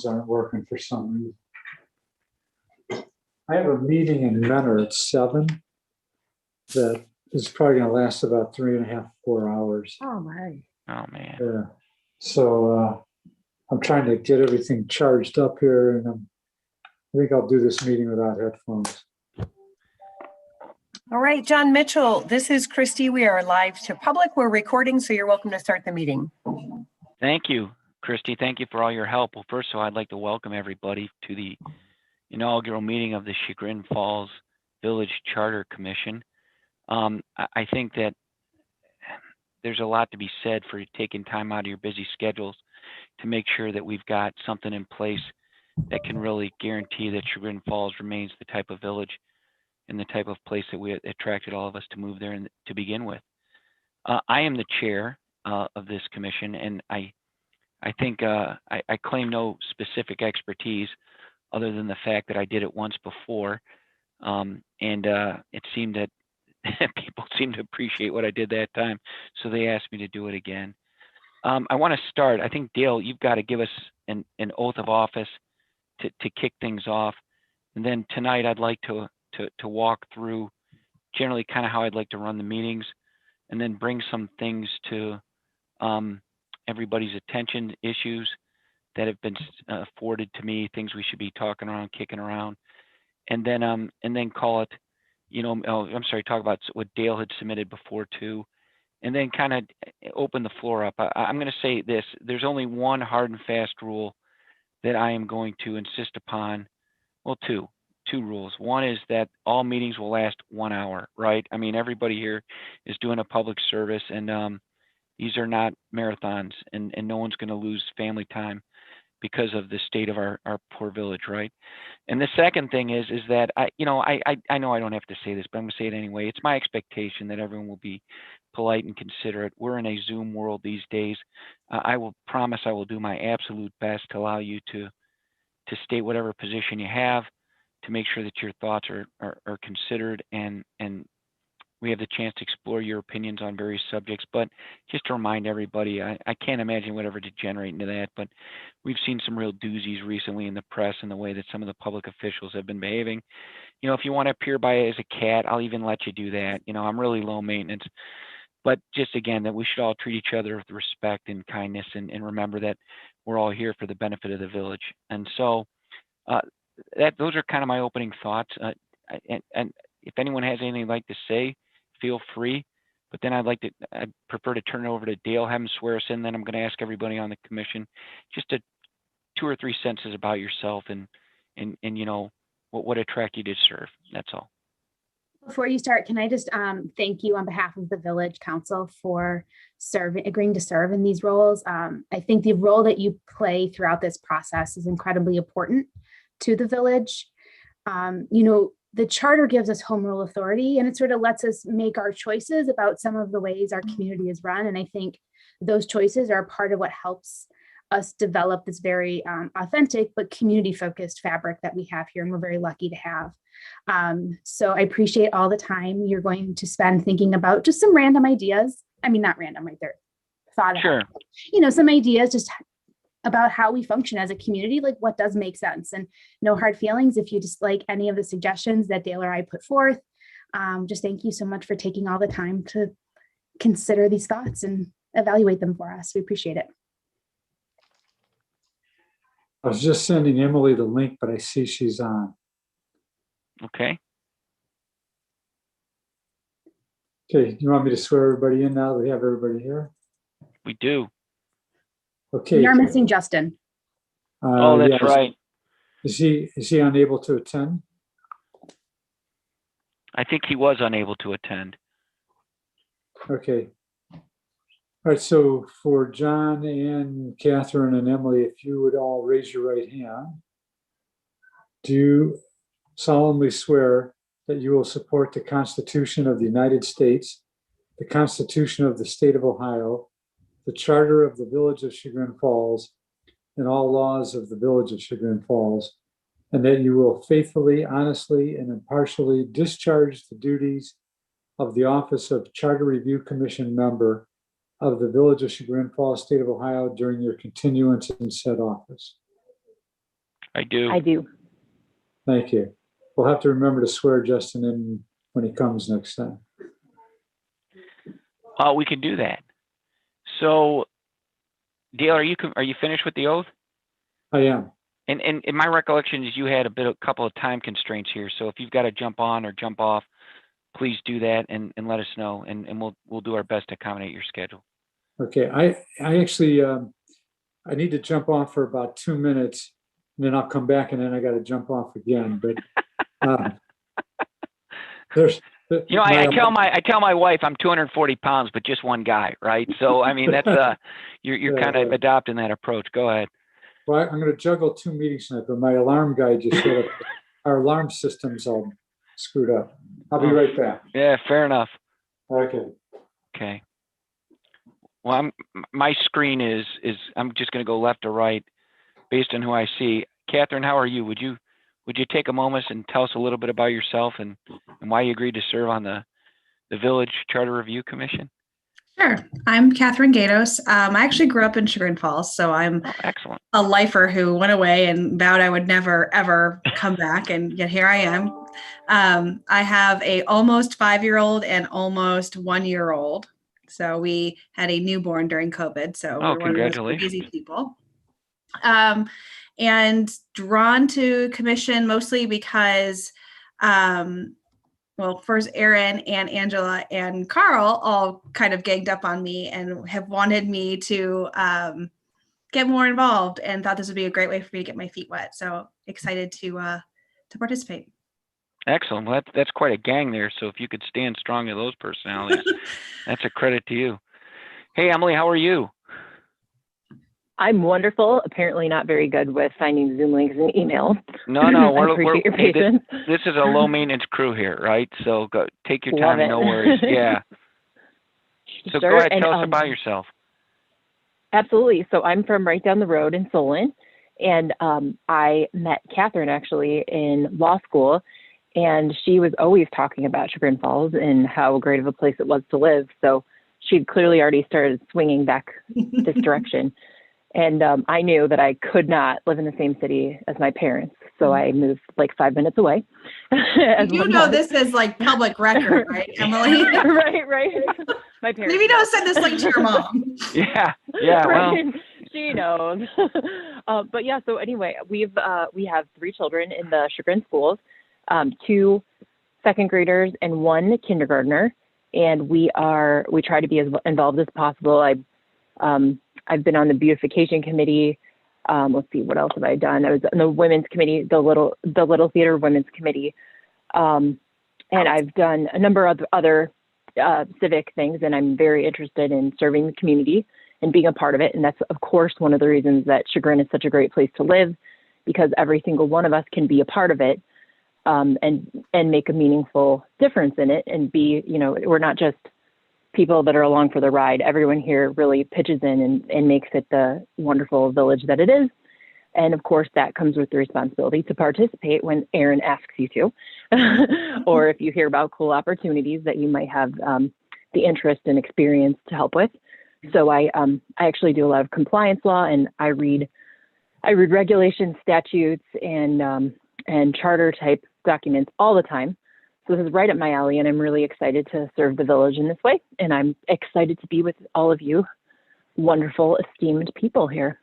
aren't working for some reason. I have a meeting in Mentor at 7 that is probably going to last about 3.5, 4 hours. Oh my. Oh man. Yeah. So I'm trying to get everything charged up here, and I think I'll do this meeting without headphones. All right, John Mitchell, this is Christy. We are live to public. We're recording, so you're welcome to start the meeting. Thank you, Christy. Thank you for all your help. Well, first of all, I'd like to welcome everybody to the inaugural meeting of the Chagrin Falls Village Charter Commission. I think that there's a lot to be said for taking time out of your busy schedules to make sure that we've got something in place that can really guarantee that Chagrin Falls remains the type of village and the type of place that we attracted all of us to move there to begin with. I am the chair of this commission, and I think I claim no specific expertise other than the fact that I did it once before, and it seemed that people seemed to appreciate what I did that time, so they asked me to do it again. I want to start. I think, Dale, you've got to give us an oath of office to kick things off, and then tonight I'd like to walk through generally kind of how I'd like to run the meetings, and then bring some things to everybody's attention, issues that have been forwarded to me, things we should be talking around, kicking around, and then call it, talk about what Dale had submitted before too, and then kind of open the floor up. I'm going to say this: there's only one hard and fast rule that I am going to insist upon. Well, two rules. One is that all meetings will last 1 hour, right? I mean, everybody here is doing a public service, and these are not marathons, and no one's going to lose family time because of the state of our poor village, right? And the second thing is that I know I don't have to say this, but I'm going to say it anyway. It's my expectation that everyone will be polite and considerate. We're in a Zoom world these days. I will promise I will do my absolute best to allow you to state whatever position you have, to make sure that your thoughts are considered, and we have the chance to explore your opinions on various subjects. But just to remind everybody, I can't imagine whatever degenerate into that, but we've seen some real doozies recently in the press and the way that some of the public officials have been behaving. If you want to appear by as a cat, I'll even let you do that. I'm really low maintenance. But just again, that we should all treat each other with respect and kindness, and remember that we're all here for the benefit of the village. And so those are kind of my opening thoughts. And if anyone has anything they'd like to say, feel free. But then I'd prefer to turn it over to Dale, have him swear us in. Then I'm going to ask everybody on the commission just 2 or 3 sentences about yourself and what attracted you to serve. That's all. Before you start, can I just thank you on behalf of the Village Council for agreeing to serve in these roles. I think the role that you play throughout this process is incredibly important to the village. The charter gives us home rule authority, and it sort of lets us make our choices about some of the ways our community is run. And I think those choices are part of what helps us develop this very authentic but community-focused fabric that we have here, and we're very lucky to have. So I appreciate all the time you're going to spend thinking about just some random ideas. I mean, not random, right there. Thought Sure. Out, some ideas just about how we function as a community, like what does make sense, and no hard feelings if you just like any of the suggestions that Dale or I put forth. Just thank you so much for taking all the time to consider these thoughts and evaluate them for us. We appreciate it. I was just sending Emily the link, but I see she's on. Okay. Okay, you want me to swear everybody in now that we have everybody here? We do. Okay. We are missing Justin. Oh, that's right. Is he unable to attend? I think he was unable to attend. Okay. All right, so for John and Catherine and Emily, if you would all raise your right hand. Do you solemnly swear that you will support the Constitution of the United States, the Constitution of the State of Ohio, the Charter of the Village of Chagrin Falls, and all laws of the Village of Chagrin Falls, and that you will faithfully, honestly, and impartially discharge the duties of the office of Charter Review Commission member of the Village of Chagrin Falls, State of Ohio, during your continuance in said office? I do. I do. Thank you. We'll have to remember to swear Justin in when he comes next time. We can do that. So, Dale, are you finished with the oath? I am. And in my recollection is you had a couple of time constraints here. So if you've got to jump on or jump off, please do that and let us know, and we'll do our best to accommodate your schedule. Okay, I actually, I need to jump off for about 2 minutes, and then I'll come back, and then I got to jump off again. But there's, I tell my wife I'm 240 pounds, but just one guy, right? So I mean that's you're kind of adopting that approach. Go ahead. Well, I'm going to juggle 2 meetings tonight, but my alarm guy just showed up. Our alarm system's all screwed up. I'll be right back. Yeah, fair enough. Okay. Okay. Well, my screen is I'm just going to go left to right based on who I see. Catherine, how are you? Would you take a moment and tell us a little bit about yourself and why you agreed to serve on the Village Charter Review Commission? Sure. I'm Catherine Gatos. I actually grew up in Chagrin Falls, so I'm excellent. A lifer who went away and vowed I would never, ever come back, and yet here I am. I have a almost 5-year-old and almost 1-year-old. So we had a newborn during COVID, so we're one of those busy people. And drawn to commission mostly because well, first Aaron and Angela and Carl all kind of ganged up on me and have wanted me to get more involved, and thought this would be a great way for me to get my feet wet. So excited to participate. Excellent. Well, that's quite a gang there. So if you could stand strong to those personalities, that's a credit to you. Hey, Emily, how are you? I'm wonderful. Apparently not very good with finding Zoom links and emails. No, I appreciate your patience. This is a low maintenance crew here, right? So go take your time, no worries. Yeah. So Sure. Go ahead, tell us about yourself. Absolutely. So I'm from right down the road in Solon, and I met Catherine actually in law school, and she was always talking about Chagrin Falls and how great of a place it was to live. So she'd clearly already started swinging back this direction. And I knew that I could not live in the same city as my parents. So I moved like 5 minutes away. You know, this is like public record, right, Emily? Right. My parents. Maybe don't send this link to your mom. Yeah. Right. Well, she knows. But yeah, so anyway, we have 3 children in the Chagrin schools, 2 second graders and 1 kindergartner. And we try to be as involved as possible. I've been on the beautification committee. Let's see, what else have I done? I was on the women's committee, the Little Theater Women's Committee. And I've done a number of other civic things, and I'm very interested in serving the community and being a part of it. And that's, of course, one of the reasons that Chagrin is such a great place to live, because every single one of us can be a part of it, and make a meaningful difference in it, and be, we're not just people that are along for the ride. Everyone here really pitches in and makes it the wonderful village that it is. And of course, that comes with the responsibility to participate when Aaron asks you to, or if you hear about cool opportunities that you might have the interest and experience to help with. So I actually do a lot of compliance law, and I read regulations, statutes, and charter type documents all the time. So this is right up my alley, and I'm really excited to serve the village in this way. And I'm excited to be with all of you wonderful, esteemed people here.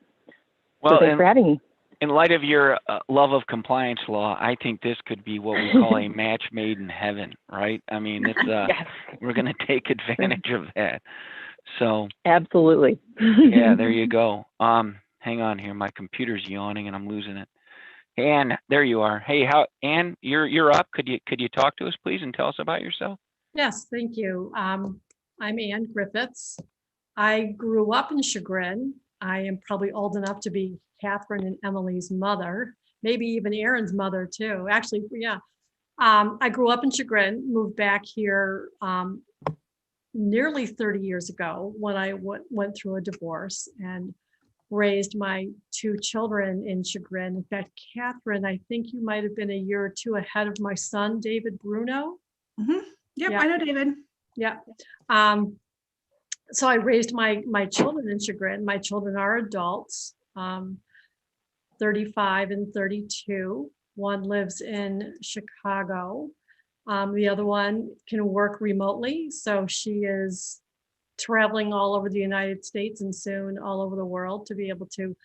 Well, so thanks for having me. In light of your love of compliance law, I think this could be what we call a match made in heaven, right? I mean, it's Yes. We're going to take advantage of that. So absolutely. Yeah, there you go. Hang on here, my computer's yawning and I'm losing it. Anne, there you are. Hey, Anne, you're up. Could you talk to us, please, and tell us about yourself? Yes, thank you. I'm Ann Griffiths. I grew up in Chagrin. I am probably old enough to be Catherine and Emily's mother, maybe even Aaron's mother too. Actually, yeah. I grew up in Chagrin, moved back here nearly 30 years ago when I went through a divorce, and raised my 2 children in Chagrin. In fact, Catherine, I think you might have been a year or 2 ahead of my son, David Bruno. Mm-hmm. Yep, yeah. I know David. Yeah. So I raised my children in Chagrin. My children are adults. 35 and 32. One lives in Chicago. The other one can work remotely, so she is traveling all over the United States and soon all over the world to be able to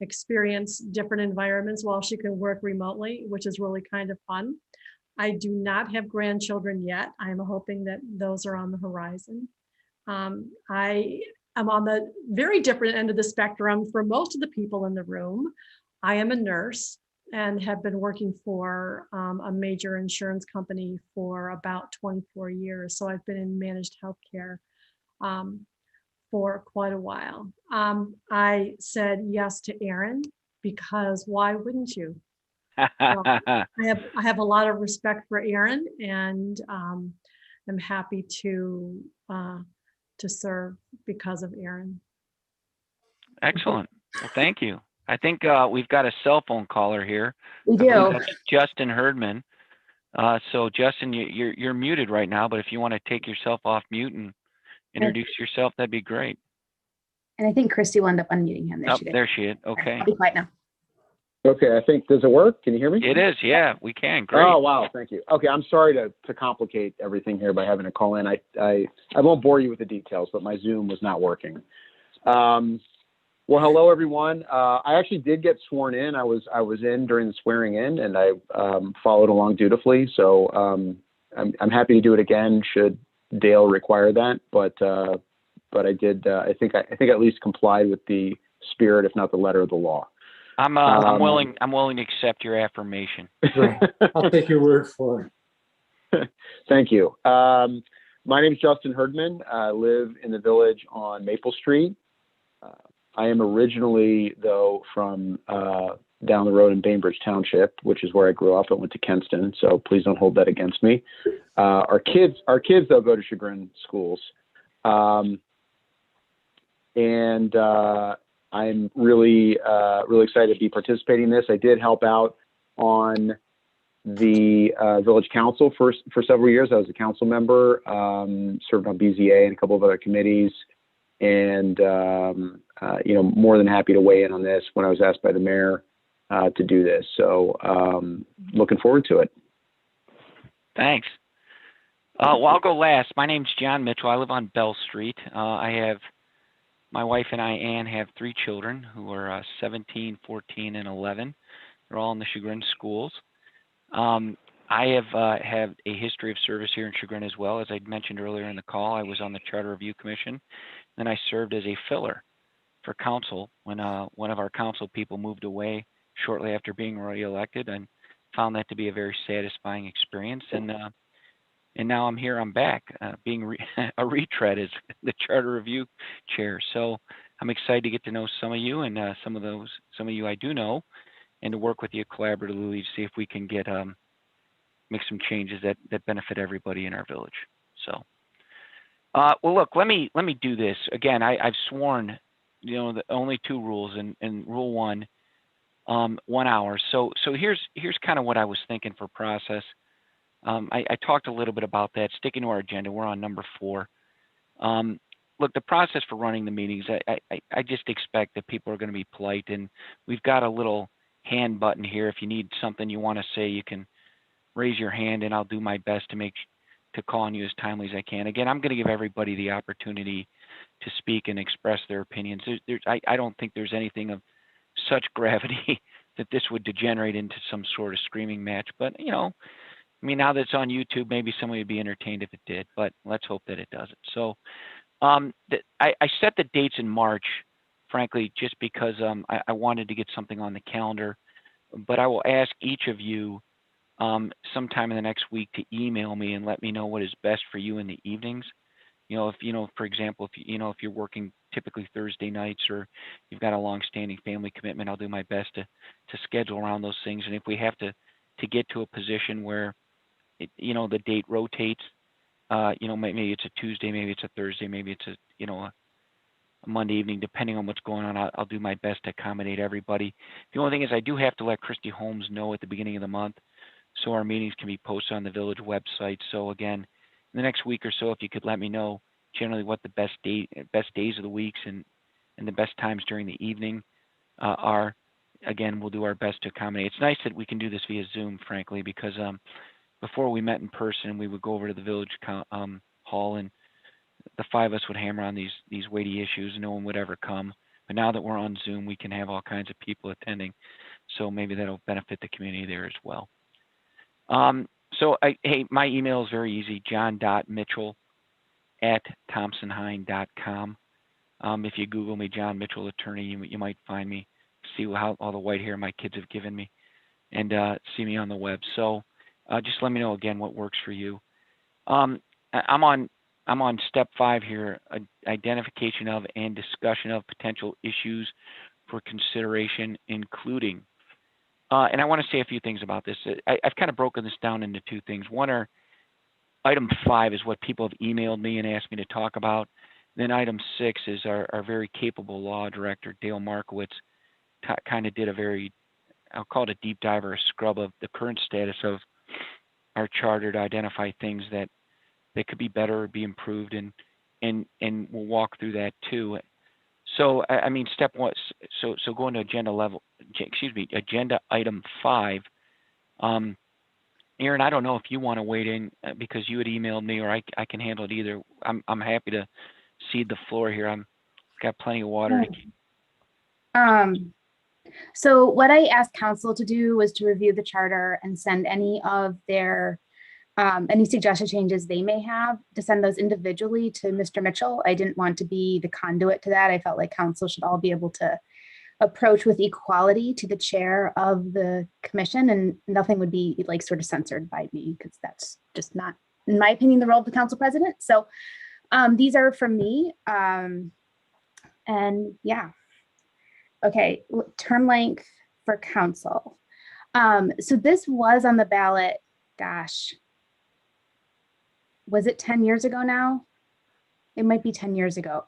experience different environments while she can work remotely, which is really kind of fun. I do not have grandchildren yet. I'm hoping that those are on the horizon. I am on the very different end of the spectrum for most of the people in the room. I am a nurse and have been working for a major insurance company for about 24 years. So I've been in managed healthcare for quite a while. I said yes to Aaron because why wouldn't you? I have a lot of respect for Aaron, and I'm happy to serve because of Aaron. Excellent. Well, thank you. I think we've got a cell phone caller here. We I believe do. that's Justin Herdman. So Justin, you're muted right now, but if you want to take yourself off mute and introduce yourself, that'd be great. And I think Christy wound up unmuting him. There Oh, she did. there she is. Okay. I'll be quiet now. Okay, I think, does it work? Can you hear me? It is. Yeah, we can. Great. Oh, wow, thank you. Okay, I'm sorry to complicate everything here by having to call in. I won't bore you with the details, but my Zoom was not working. Well, hello, everyone. I actually did get sworn in. I was in during the swearing in, and I followed along dutifully. So I'm happy to do it again should Dale require that. But I did. I think at least complied with the spirit, if not the letter of the law. I'm willing to accept your affirmation. Right. I'll take your word for it. Thank you. My name is Justin Herdman. I live in the Village on Maple Street. I am originally, though, from down the road in Bainbridge Township, which is where I grew up. I went to Kenston, so please don't hold that against me. Our kids, though, go to Chagrin schools, and I'm really excited to be participating in this. I did help out on the Village Council for several years. I was a council member, served on BZA and a couple of other committees, and more than happy to weigh in on this when I was asked by the mayor to do this. So looking forward to it. Thanks. Well, I'll go last. My name's John Mitchell. I live on Bell Street. My wife and I, Ann, have 3 children who are 17, 14, and 11. They're all in the Chagrin schools. I have had a history of service here in Chagrin as well. As I mentioned earlier in the call, I was on the Charter Review Commission. Then I served as a filler for council when one of our council people moved away shortly after being reelected, and found that to be a very satisfying experience. And now I'm here. I'm back, being a retread as the Charter Review Chair. So I'm excited to get to know some of you, and some of you I do know, and to work with you collaboratively to see if we can get make some changes that benefit everybody in our village. So, well, look, let me do this again. I've sworn, the only 2 rules, and rule 1, 1 hour. So here's kind of what I was thinking for process. I talked a little bit about that. Sticking to our agenda, we're on number 4. Look, the process for running the meetings, I just expect that people are going to be polite, and we've got a little hand button here. If you need something you want to say, you can raise your hand, and I'll do my best to call on you as timely as I can. Again, I'm going to give everybody the opportunity to speak and express their opinions. I don't think there's anything of such gravity that this would degenerate into some sort of screaming match, but now that it's on YouTube, maybe somebody would be entertained if it did, but let's hope that it doesn't. So I set the dates in March, frankly, just because I wanted to get something on the calendar, but I will ask each of you sometime in the next week to email me and let me know what is best for you in the evenings. For example, if you're working typically Thursday nights, or you've got a long-standing family commitment, I'll do my best to schedule around those things. And if we have to get to a position where the date rotates, maybe it's a Tuesday, maybe it's a Thursday, maybe it's a Monday evening, depending on what's going on, I'll do my best to accommodate everybody. The only thing is I do have to let Christy Holmes know at the beginning of the month, so our meetings can be posted on the village website. So again, in the next week or so, if you could let me know generally what the best days of the weeks and the best times during the evening are, again, we'll do our best to accommodate. It's nice that we can do this via Zoom, frankly, because before we met in person, we would go over to the village hall, and the five of us would hammer on these weighty issues. No one would ever come. But now that we're on Zoom, we can have all kinds of people attending. So maybe that'll benefit the community there as well. Hey, my email is very easy, john.mitchell@thompsonhine.com. If you Google me, John Mitchell Attorney, you might find me, see how all the white hair my kids have given me, and see me on the web. So just let me know again what works for you. I'm on step 5 here, identification of and discussion of potential issues for consideration, including, and I want to say a few things about this. I've kind of broken this down into 2 things. One are item 5 is what people have emailed me and asked me to talk about. Then item 6 is our very capable law director, Dale Markowitz, kind of did a very, I'll call it a deep dive or a scrub of the current status of our charter to identify things that could be better or be improved, and we'll walk through that too. So I mean, step 1. So going to agenda item 5. Aaron, I don't know if you want to wade in because you had emailed me, or I can handle it either. I'm happy to cede the floor here. I've got plenty of water to keep. So what I asked council to do was to review the charter and send any of their any suggested changes they may have, to send those individually to Mr. Mitchell. I didn't want to be the conduit to that. I felt like council should all be able to approach with equality to the chair of the commission, and nothing would be like sort of censored by me, because that's just not, in my opinion, the role of the council president. So these are from me. And yeah. Okay, term length for council. So this was on the ballot, gosh, was it 10 years ago now? It might be 10 years ago.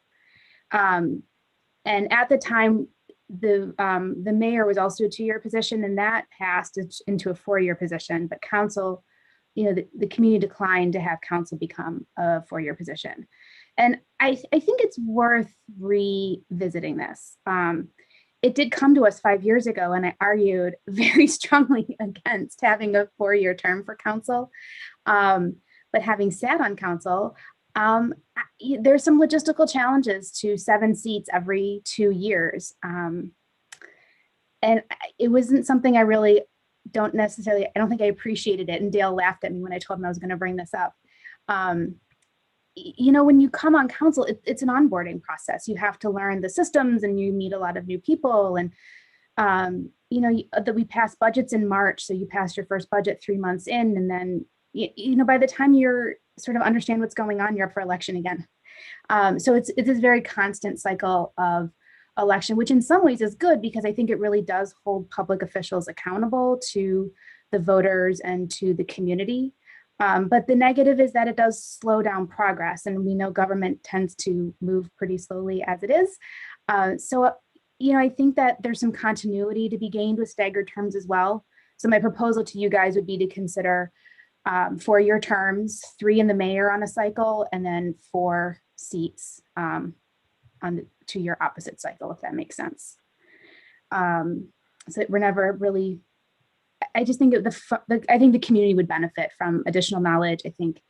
And at the time, the mayor was also a 2-year position, and that passed into a 4-year position, but council, the community declined to have council become a 4-year position. And I think it's worth revisiting this. It did come to us 5 years ago, and I argued very strongly against having a 4-year term for council. But having sat on council, there's some logistical challenges to 7 seats every 2 years. And it wasn't something I really I don't think I appreciated it. And Dale laughed at me when I told him I was going to bring this up. When you come on council, it's an onboarding process. You have to learn the systems, and you meet a lot of new people. And, that we pass budgets in March. So you pass your first budget 3 months in, and then, by the time you're sort of understand what's going on, you're up for election again. So it's this very constant cycle of election, which in some ways is good, because I think it really does hold public officials accountable to the voters and to the community. But the negative is that it does slow down progress, and we know government tends to move pretty slowly as it is. So I think that there's some continuity to be gained with staggered terms as well. So my proposal to you guys would be to consider 4-year terms, 3 in the mayor on a cycle, and then 4 seats on the 2-year opposite cycle, if that makes sense. So we're never really, I just think I think the community would benefit from additional knowledge. I think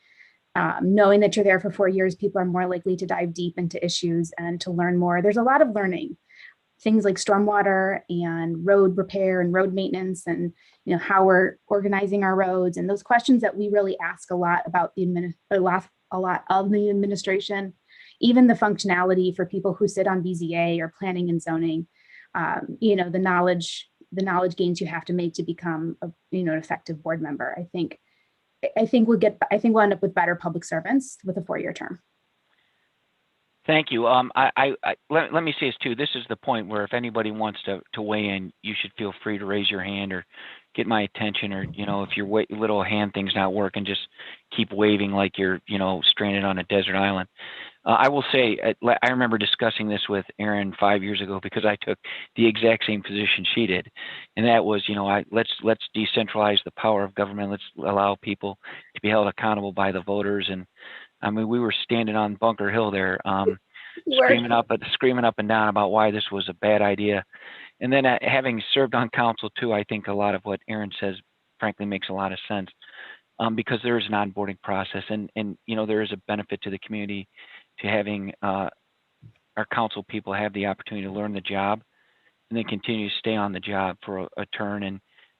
knowing that you're there for 4 years, people are more likely to dive deep into issues and to learn more. There's a lot of learning, things like stormwater and road repair and road maintenance, and how we're organizing our roads, and those questions that we really ask a lot about a lot of the administration, even the functionality for people who sit on BZA or planning and zoning. The knowledge gains you have to make to become an effective board member. I think we'll end up with better public servants with a 4-year term. Thank you. Let me say this too. This is the point where if anybody wants to weigh in, you should feel free to raise your hand or get my attention, or if your little hand thing's not working, just keep waving like you're stranded on a desert island. I will say, I remember discussing this with Erin 5 years ago, because I took the exact same position she did, and that was, let's decentralize the power of government. Let's allow people to be held accountable by the voters. And I mean, we were standing on Bunker Hill there, screaming up and down about why this was a bad idea. And then having served on council too, I think a lot of what Aaron says, frankly, makes a lot of sense. Because there is an onboarding process, and there is a benefit to the community to having our council people have the opportunity to learn the job and then continue to stay on the job for a turn.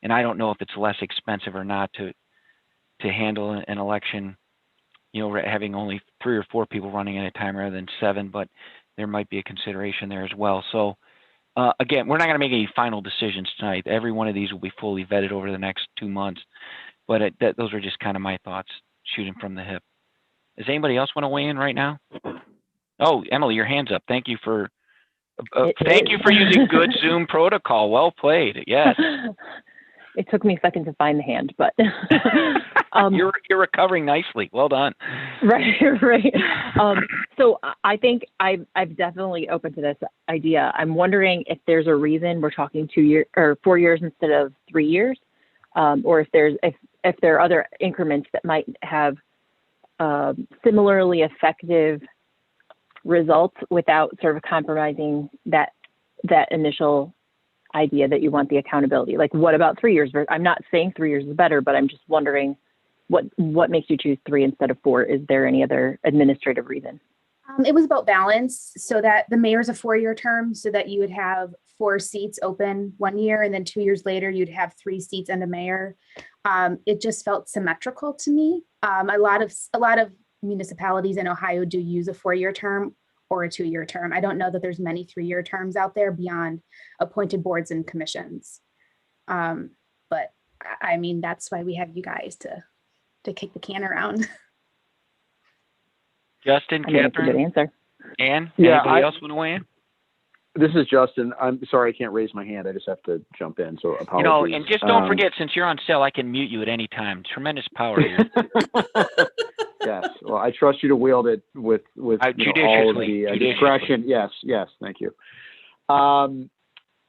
And I don't know if it's less expensive or not to handle an election, having only 3 or 4 people running at a time rather than 7, but there might be a consideration there as well. So again, we're not going to make any final decisions tonight. Every one of these will be fully vetted over the next 2 months. But those are just kind of my thoughts, shooting from the hip. Does anybody else want to weigh in right now? Oh, Emily, your hand's up. Thank you for using good Zoom protocol. Well played. Yes. It took me a second to find the hand, but you're recovering nicely. Well done. Right. So I think I'm definitely open to this idea. I'm wondering if there's a reason we're talking 2 years or 4 years instead of 3 years, or if there are other increments that might have similarly effective results without sort of compromising that initial idea that you want the accountability. Like, what about 3 years? I'm not saying 3 years is better, but I'm just wondering what makes you choose 3 instead of 4? Is there any other administrative reason? It was about balance, so that the mayor's a 4-year term, so that you would have 4 seats open 1 year, and then 2 years later you'd have 3 seats and a mayor. It just felt symmetrical to me. A lot of municipalities in Ohio do use a 4-year term or a 2-year term. I don't know that there's many 3-year terms out there beyond appointed boards and commissions. But I mean, that's why we have you guys to kick the can around. Justin, I mean, that's a good Catherine, answer. Ann, Yeah, anybody else want to weigh in? This is Justin. I'm sorry I can't raise my hand. I just have to jump in. So apologies. And just don't forget, since you're on sale, I can mute you at any time. Tremendous power here. Yes. Well, I trust you to wield it with all of Judiciously. the discretion. Yes. Thank you. I'm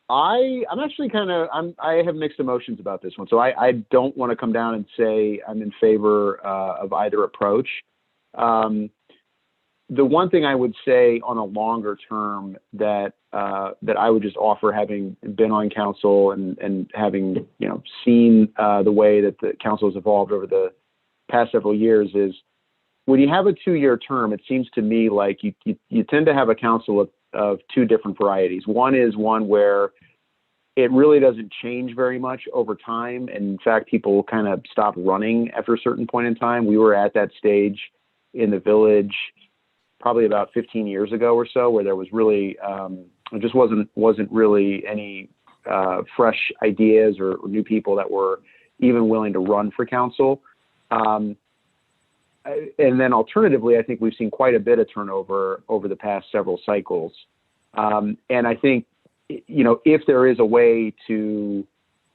actually I have mixed emotions about this one. So I don't want to come down and say I'm in favor of either approach. The one thing I would say on a longer term that I would just offer, having been on council and having seen the way that the council has evolved over the past several years, is when you have a 2-year term, it seems to me like you tend to have a council of 2 different varieties. One is one where it really doesn't change very much over time. And in fact, people kind of stop running after a certain point in time. We were at that stage in the village probably about 15 years ago or so, where there was really, it just wasn't really any fresh ideas or new people that were even willing to run for council. And then alternatively, I think we've seen quite a bit of turnover over the past several cycles. And I think, if there is a way to,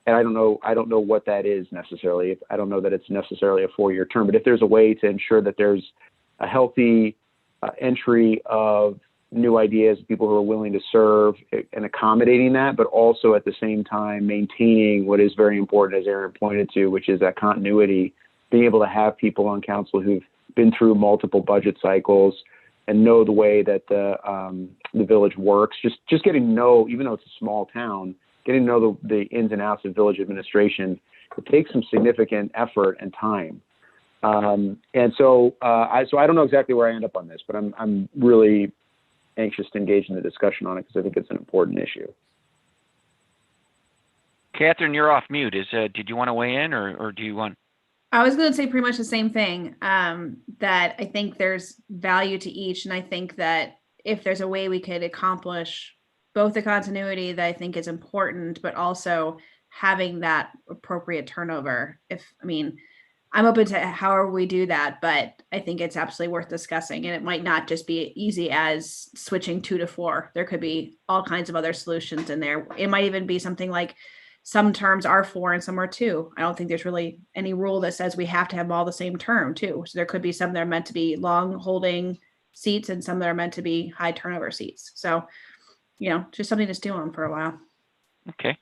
and I don't know what that is necessarily. I don't know that it's necessarily a 4-year term, but if there's a way to ensure that there's a healthy entry of new ideas, people who are willing to serve, and accommodating that, but also at the same time maintaining what is very important, as Aaron pointed to, which is that continuity, being able to have people on council who've been through multiple budget cycles and know the way that the village works. Just getting to know, even though it's a small town, getting to know the ins and outs of village administration, it takes some significant effort and time. And so I don't know exactly where I end up on this, but I'm really anxious to engage in the discussion on it because I think it's an important issue. Catherine, you're off mute. Did you want to weigh in, or do you want? I was going to say pretty much the same thing, that I think there's value to each. And I think that if there's a way we could accomplish both the continuity that I think is important, but also having that appropriate turnover. I'm open to however we do that, but I think it's absolutely worth discussing. And it might not just be easy as switching 2 to 4. There could be all kinds of other solutions in there. It might even be something like some terms are 4 and some are 2. I don't think there's really any rule that says we have to have all the same term too. So there could be some that are meant to be long holding seats and some that are meant to be high turnover seats. So, just something to stew on for a while. Okay.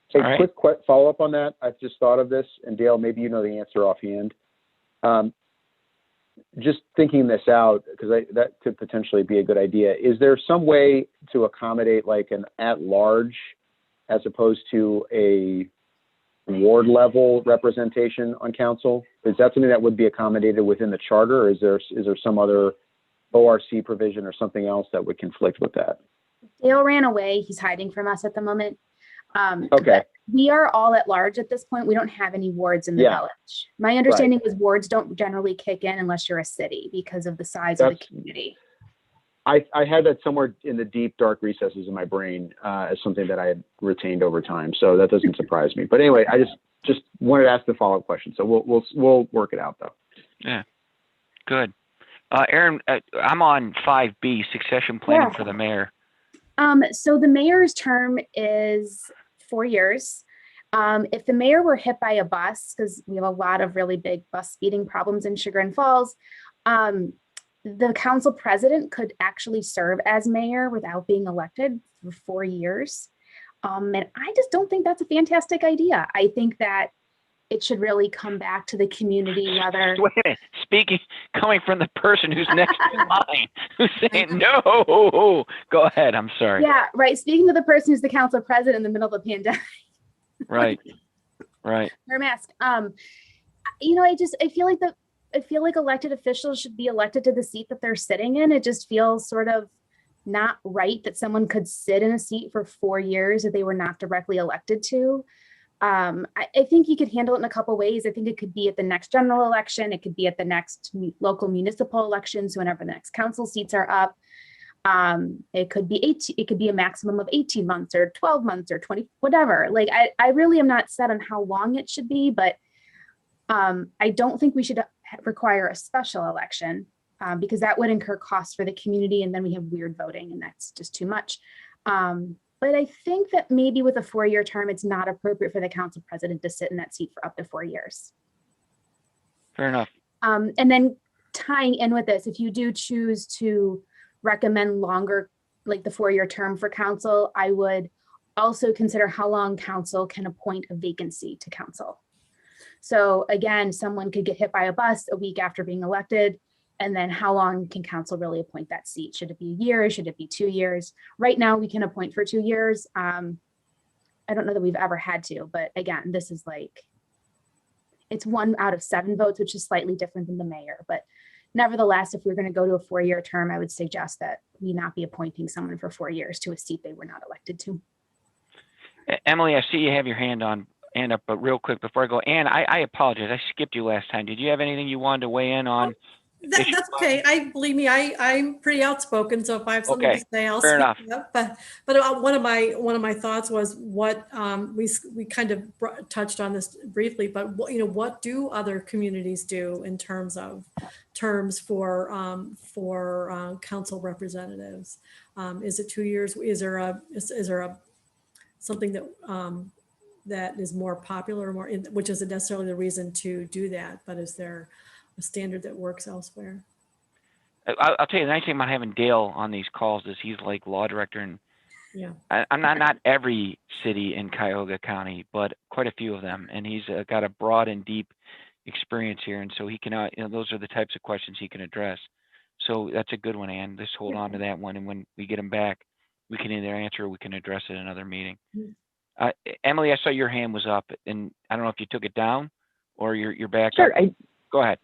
Hey, all right. Quick follow-up on that. I've just thought of this, and Dale, maybe you know the answer offhand. just thinking this out, because that could potentially be a good idea. Is there some way to accommodate like an at-large as opposed to a ward level representation on council? Is that something that would be accommodated within the charter, or is there some other ORC provision or something else that would conflict with that? Dale ran away. He's hiding from us at the moment. Okay. We are all at large at this point. We don't have any wards in the Yeah. village. My understanding is wards don't generally kick in unless you're a city because of the size of the community. I had that somewhere in the deep, dark recesses of my brain as something that I had retained over time. So that doesn't surprise me. But anyway, I just wanted to ask the follow-up question. So we'll work it out though. Yeah, good. Aaron, I'm on 5B, succession planning for the mayor. So the mayor's term is 4 years. If the mayor were hit by a bus, because we have a lot of really big bus speeding problems in Chagrin Falls, the council president could actually serve as mayor without being elected for 4 years. And I just don't think that's a fantastic idea. I think that it should really come back to the community, whether. Wait a minute. Coming from the person who's next in line, who's saying no. Go ahead. I'm sorry. Yeah, right. Speaking to the person who's the council president in the middle of the pandemic. Right. Wear a mask. I feel like elected officials should be elected to the seat that they're sitting in. It just feels sort of not right that someone could sit in a seat for 4 years that they were not directly elected to. I think you could handle it in a couple ways. I think it could be at the next general election. It could be at the next local municipal elections, whenever the next council seats are up. It could be a maximum of 18 months or 12 months or 20, whatever. Like, I really am not set on how long it should be, but I don't think we should require a special election because that would incur costs for the community. And then we have weird voting and that's just too much. But I think that maybe with a 4-year term, it's not appropriate for the council president to sit in that seat for up to 4 years. Fair enough. And then tying in with this, if you do choose to recommend longer, like the 4-year term for council, I would also consider how long council can appoint a vacancy to council. So again, someone could get hit by a bus a week after being elected. And then how long can council really appoint that seat? Should it be a year? Should it be 2 years? Right now we can appoint for 2 years. I don't know that we've ever had to, but again, this is like, it's 1 out of 7 votes, which is slightly different than the mayor. But nevertheless, if we're going to go to a 4-year term, I would suggest that we not be appointing someone for 4 years to a seat they were not elected to. Emily, I see you have your hand up, but real quick before I go, Ann, I apologize. I skipped you last time. Did you have anything you wanted to weigh in on? That's okay. Believe me, I'm pretty outspoken. So if I have something to say, I'll fair speak enough. up. But one of my thoughts was what we kind of touched on this briefly. But what do other communities do in terms of terms for council representatives? Is it 2 years? Is there a something that that is more popular, which isn't necessarily the reason to do that, but is there a standard that works elsewhere? I'll tell you the nice thing about having Dale on these calls is he's like law director, and yeah, I'm not every city in Cuyahoga County, but quite a few of them, and he's got a broad and deep experience here, and so he can those are the types of questions he can address. So that's a good one, Ann. Just hold on to that one, and when we get him back, we can either answer or we can address it in another meeting. Emily, I saw your hand was up, and I don't know if you took it down or you're back. Sure. Go ahead.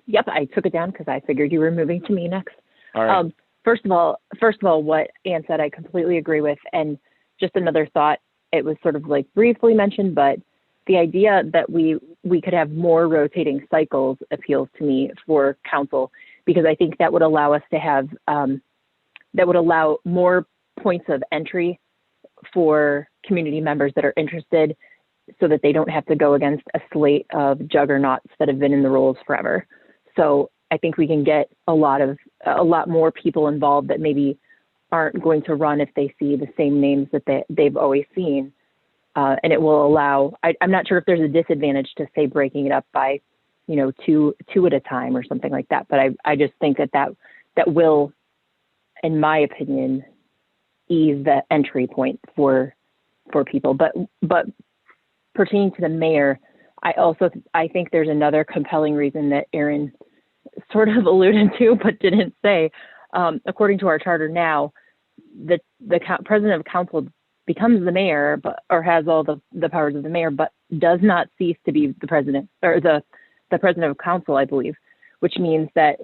Yep, I took it down because I figured you were moving to me next. All right. First of all, what Ann said, I completely agree with. And just another thought, it was sort of like briefly mentioned, but the idea that we could have more rotating cycles appeals to me for council, because I think that would allow us to have, that would allow more points of entry for community members that are interested, so that they don't have to go against a slate of juggernauts that have been in the roles forever. So I think we can get a lot more people involved that maybe aren't going to run if they see the same names that they've always seen. And it will allow, I'm not sure if there's a disadvantage to say breaking it up by, two at a time or something like that. But I just think that will, in my opinion, ease the entry point for people. But pertaining to the mayor, I think there's another compelling reason that Aaron sort of alluded to but didn't say, according to our charter now, the president of council becomes the mayor, or has all the powers of the mayor, but does not cease to be the president, or the president of council, I believe, which means that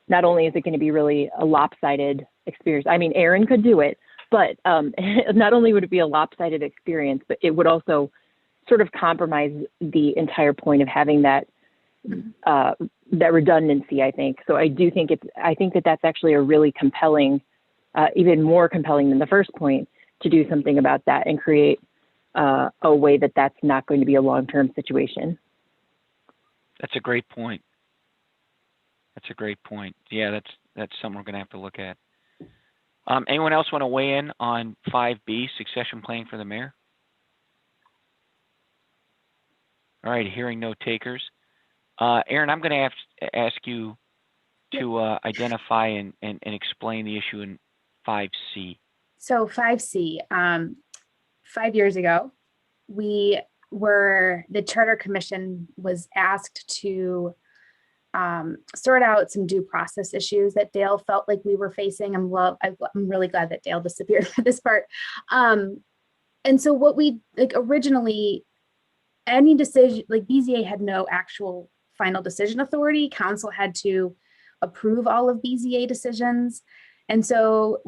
not only is it going to be really a lopsided experience. I mean, Aaron could do it, but not only would it be a lopsided experience, but it would also sort of compromise the entire point of having that redundancy, I think. So I think that that's actually a really compelling, even more compelling than the first point, to do something about that and create a way that that's not going to be a long-term situation. That's a great point. Yeah, that's something we're going to have to look at. Anyone else want to weigh in on 5B, succession planning for the mayor? All right, hearing no takers. Aaron, I'm going to ask you to identify and explain the issue in 5C. So 5C, 5 years ago, the Charter Commission was asked to sort out some due process issues that Dale felt like we were facing. I'm really glad that Dale disappeared for this part. And so what we originally, any decision, BZA had no actual final decision authority. Council had to approve all of BZA decisions. And so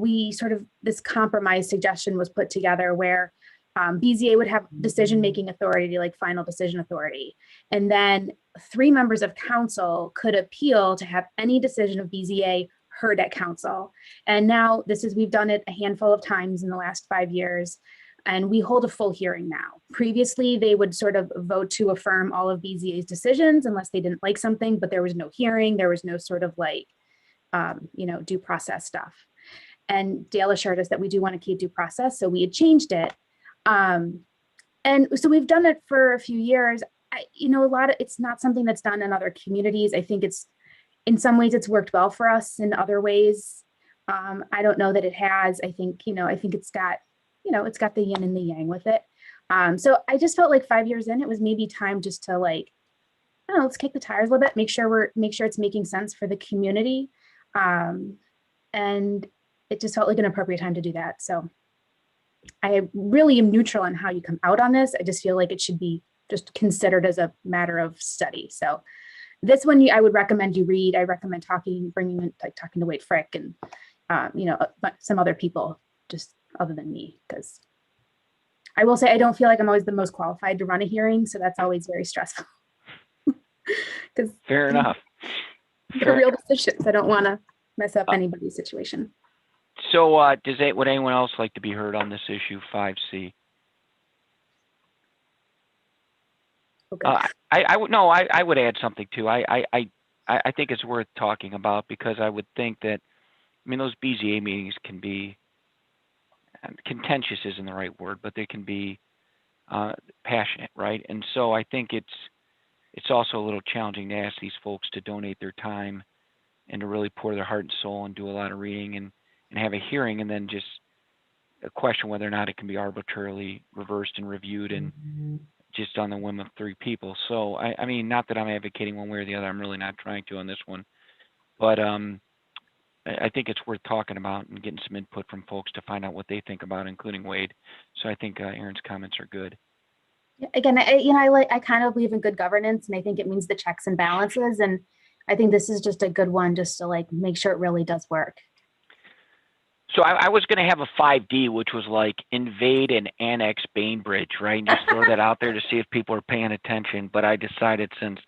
this compromise suggestion was put together where BZA would have decision-making authority, like final decision authority. And then 3 members of council could appeal to have any decision of BZA heard at council. And now we've done it a handful of times in the last 5 years, and we hold a full hearing now. Previously, they would sort of vote to affirm all of BZA's decisions unless they didn't like something, but there was no hearing. There was no sort of due process stuff. And Dale assured us that we do want to keep due process, so we had changed it. And so we've done it for a few years. It's not something that's done in other communities. I think in some ways it's worked well for us. In other ways, I don't know that it has. I think it's got, it's got the yin and the yang with it. So I just felt like 5 years in, it was maybe time just to let's kick the tires a little bit, make sure it's making sense for the community. And it just felt like an appropriate time to do that. So I really am neutral on how you come out on this. I just feel like it should be just considered as a matter of study. So this one I would recommend you read. I recommend talking to Wade Frick and, some other people just other than me, because I will say I don't feel like I'm always the most qualified to run a hearing. So that's always very stressful. Fair enough. They're real decisions. I don't want to mess up anybody's situation. So would anyone else like to be heard on this issue, 5C? Okay. I would add something too. I think it's worth talking about, because I would think that, those BZA meetings can be, contentious isn't the right word, but they can be passionate, right? And so I think it's also a little challenging to ask these folks to donate their time and to really pour their heart and soul and do a lot of reading and have a hearing, and then just a question whether or not it can be arbitrarily reversed and reviewed and just on the whim of 3 people. So I mean, not that I'm advocating one way or the other. I'm really not trying to on this one, but I think it's worth talking about and getting some input from folks to find out what they think about it, including Wade. So I think Aaron's comments are good. Again, I kind of believe in good governance, and I think it means the checks and balances. And I think this is just a good one, just to make sure it really does work. So I was going to have a 5D, which was invade and annex Bainbridge, right? And just throw that out there to see if people are paying attention. But I decided, since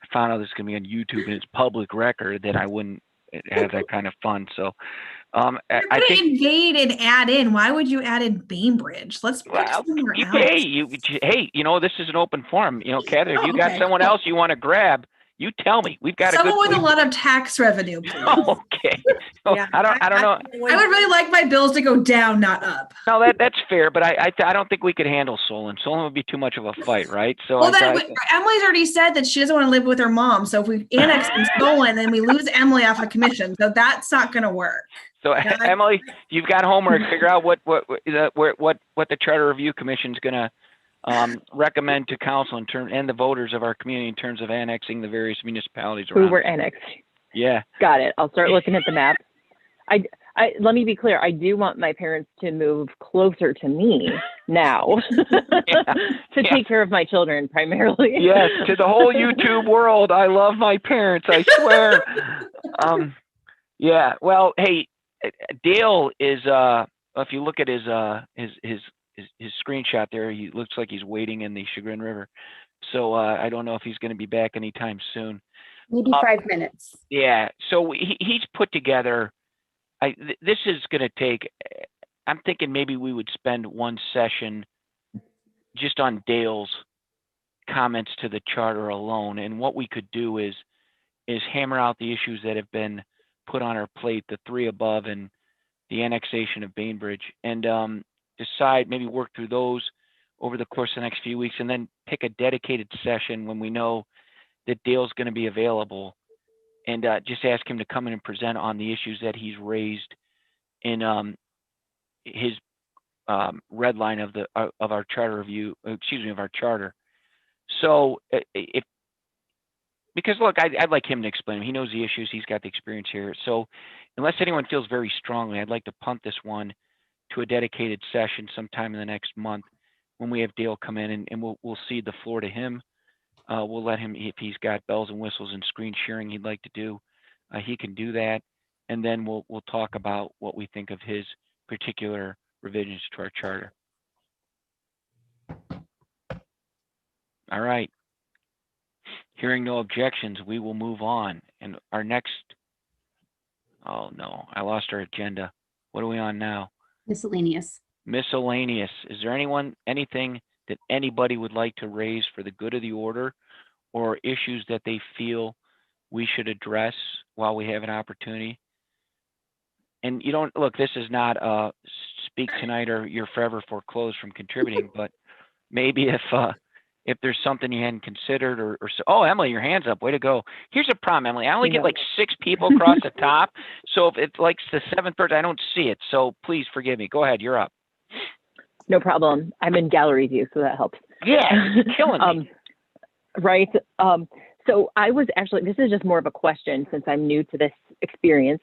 I found out this is going to be on YouTube and it's public record, that I wouldn't have that kind of fun. So I think invade and add in. Why would you add in Bainbridge? Let's pick somewhere else. Hey, this is an open forum. Catherine, if you got someone else you want to grab, you tell me. We've got someone with a lot of tax revenue, please. Okay. Yeah, I don't know. I would really like my bills to go down, not up. No, that's fair, but I don't think we could handle Solon. Solon would be too much of a fight, right? So Emily's already said that she doesn't want to live with her mom. So if we annex Solon, then we lose Emily off a commission. So that's not going to work. So Emily, you've got homework. Figure out what the Charter Review Commission is going to recommend to council and the voters of our community in terms of annexing the various municipalities We around. were annexed. Yeah. Got it. I'll start looking at the map. Let me be clear. I do want my parents to move closer to me now to take care of my children primarily. Yes, to the whole YouTube world. I love my parents, I swear. Yeah. Well, hey, Dale is if you look at his screenshot there, he looks like he's wading in the Chagrin River. So I don't know if he's going to be back anytime soon. Maybe 5 minutes. Yeah. So he's put together. This is going to take. I'm thinking maybe we would spend one session just on Dale's comments to the charter alone, and what we could do is hammer out the issues that have been put on our plate, the 3 above, and the annexation of Bainbridge, and decide, maybe work through those over the course of the next few weeks, and then pick a dedicated session when we know that Dale's going to be available, and just ask him to come in and present on the issues that he's raised in his red line of our charter review, of our charter. So because look, I'd like him to explain them. He knows the issues. He's got the experience here. So unless anyone feels very strongly, I'd like to punt this one to a dedicated session sometime in the next month when we have Dale come in, and we'll cede the floor to him. We'll let him, if he's got bells and whistles and screen sharing he'd like to do, he can do that. And then we'll talk about what we think of his particular revisions to our charter. All right. Hearing no objections, we will move on. And our next, oh no, I lost our agenda. What are we on now? Miscellaneous. Miscellaneous. Is there anything that anybody would like to raise for the good of the order, or issues that they feel we should address while we have an opportunity? And you don't, look, this is not speak tonight or you're forever foreclosed from contributing, but maybe if there's something you hadn't considered or so. Oh, Emily, your hand's up. Way to go. Here's a problem, Emily. I only get like 6 people across the top. So if it's like the 7th person, I don't see it. So please forgive me. Go ahead. You're up. No problem. I'm in gallery view, so that helps. Yeah, you're killing me. Right. So I was actually, this is just more of a question since I'm new to this experience.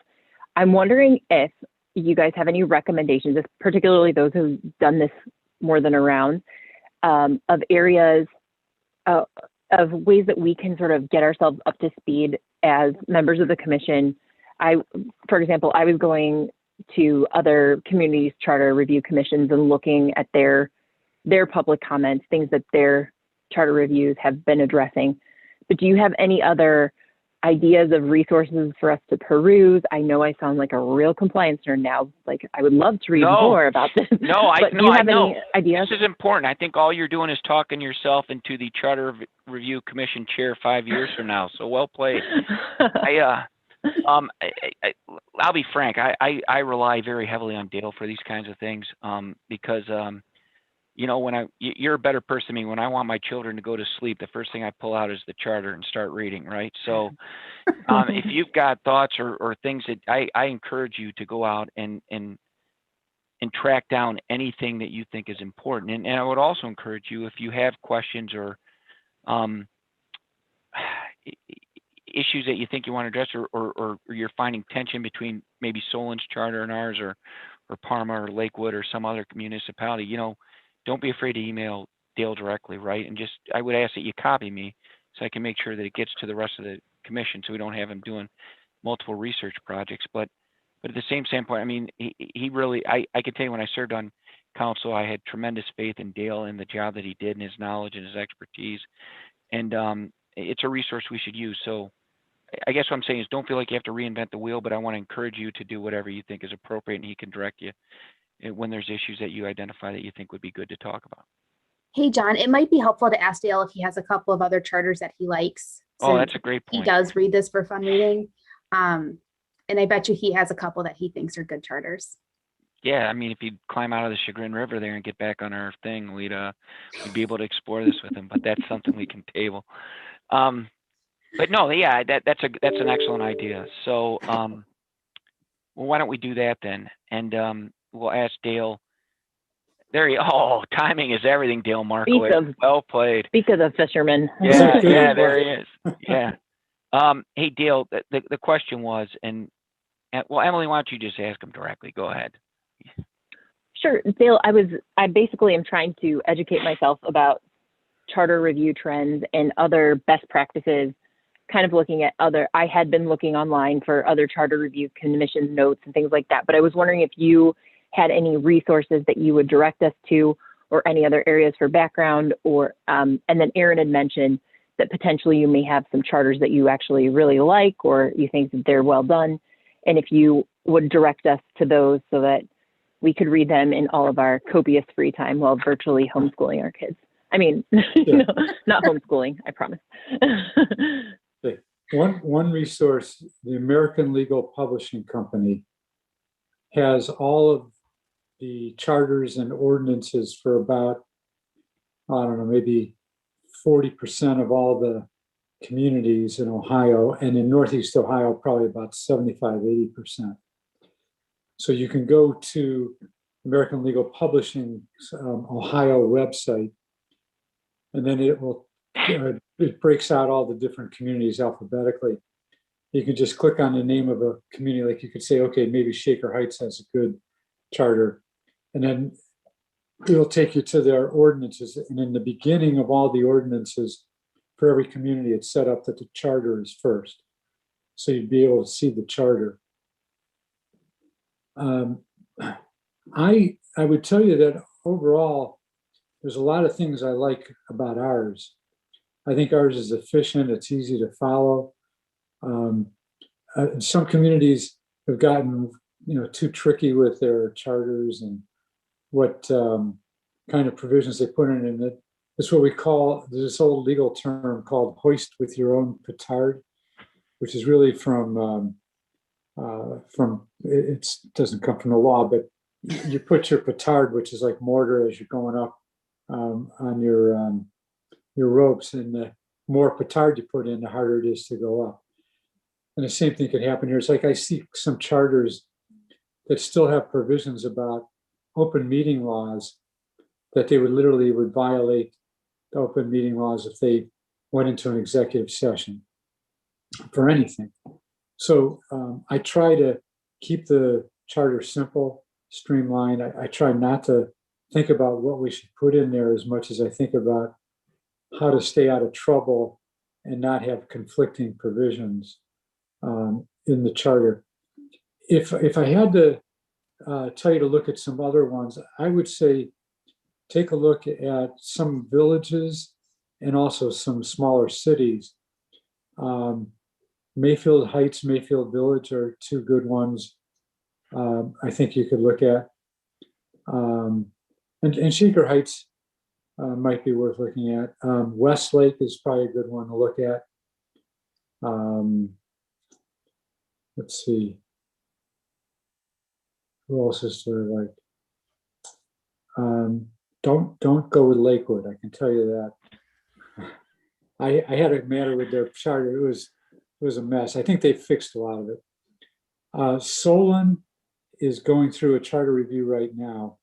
I'm wondering if you guys have any recommendations, particularly those who've done this more than a round, of areas of ways that we can sort of get ourselves up to speed as members of the commission. For example, I was going to other communities' charter review commissions and looking at their public comments, things that their charter reviews have been addressing. But do you have any other ideas of resources for us to peruse? I know I sound like a real compliance nerd now. Like, I would love to read more about this. Do you have any ideas? This is important. I think all you're doing is talking yourself into the Charter Review Commission chair 5 years from now. So well played. I'll be frank. I rely very heavily on Dale for these kinds of things because you know, you're a better person than me. When I want my children to go to sleep, the first thing I pull out is the charter and start reading, right? So if you've got thoughts or things that I encourage you to go out and track down anything that you think is important. And I would also encourage you, if you have questions or issues that you think you want to address, or you're finding tension between maybe Solon's charter and ours, or Parma or Lakewood or some other municipality, you know, don't be afraid to email Dale directly, right? And I would ask that you copy me so I can make sure that it gets to the rest of the commission, so we don't have him doing multiple research projects. But at the same standpoint, I mean, he really, I can tell you, when I served on council, I had tremendous faith in Dale and the job that he did and his knowledge and his expertise. And it's a resource we should use. So I guess what I'm saying is, don't feel like you have to reinvent the wheel, but I want to encourage you to do whatever you think is appropriate, and he can direct you when there's issues that you identify that you think would be good to talk about. Hey, John, it might be helpful to ask Dale if he has a couple of other charters that he likes. Oh, that's a great point. He does read this for fun reading. And I bet you he has a couple that he thinks are good charters. Yeah, I mean, if he'd climb out of the Chagrin River there and get back on our thing, we'd be able to explore this with him. But that's something we can table. But no, yeah, that's an excellent idea. So, well, why don't we do that then? And we'll ask Dale. There you, oh, timing is everything, Dale Markowitz. Speak of- Well played. Speak of the fisherman. Yeah, good? yeah, there he is. Yeah. Hey, Dale, the question was, well, Emily, why don't you just ask him directly? Go ahead. Sure, Dale. I basically am trying to educate myself about charter review trends and other best practices, kind of looking at I had been looking online for other charter review commission notes and things like that, but I was wondering if you had any resources that you would direct us to, or any other areas for background, or, and then Aaron had mentioned that potentially you may have some charters that you actually really like, or you think that they're well done. And if you would direct us to those so that we could read them in all of our copious free time while virtually homeschooling our kids. I mean, no, not homeschooling, I promise. One resource, the American Legal Publishing Company has all of the charters and ordinances for about, I don't know, maybe 40% of all the communities in Ohio, and in Northeast Ohio, probably about 75–80%. So you can go to American Legal Publishing's Ohio website, and then it breaks out all the different communities alphabetically. You can just click on the name of a community, like you could say, okay, maybe Shaker Heights has a good charter, and then it'll take you to their ordinances. And in the beginning of all the ordinances for every community, it's set up that the charter is first. So you'd be able to see the charter. I would tell you that overall, there's a lot of things I like about ours. I think ours is efficient. It's easy to follow. Some communities have gotten, too tricky with their charters and what kind of provisions they put in it. It's what we call, there's this old legal term called hoist with your own petard, which is really from it doesn't come from the law, but you put your petard, which is like mortar, as you're going up on your ropes, and the more petard you put in, the harder it is to go up. And the same thing could happen here. It's like I see some charters that still have provisions about open meeting laws that they would violate the open meeting laws if they went into an executive session for anything. So I try to keep the charter simple, streamlined. I try not to think about what we should put in there as much as I think about how to stay out of trouble and not have conflicting provisions in the charter. If I had to tell you to look at some other ones, I would say take a look at some villages and also some smaller cities. Mayfield Heights, Mayfield Village are two good ones I think you could look at. And Shaker Heights might be worth looking at. Westlake is probably a good one to look at. Let's see. Who else is there like? Don't go with Lakewood, I can tell you that. I had a matter with their charter. It was a mess. I think they fixed a lot of it. Solon is going through a charter review right now.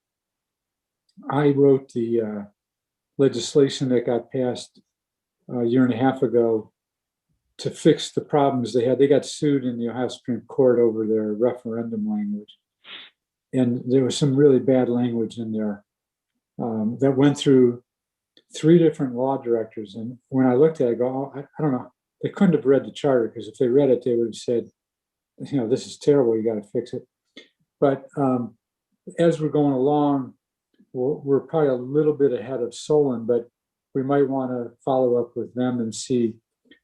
I wrote the legislation that got passed a year and a half ago to fix the problems they had. They got sued in the Ohio Supreme Court over their referendum language. And there was some really bad language in there that went through 3 different law directors. And when I looked at it, I go, I don't know. They couldn't have read the charter, because if they read it, they would have said, this is terrible, you got to fix it. But as we're going along, we're probably a little bit ahead of Solon, but we might want to follow up with them and see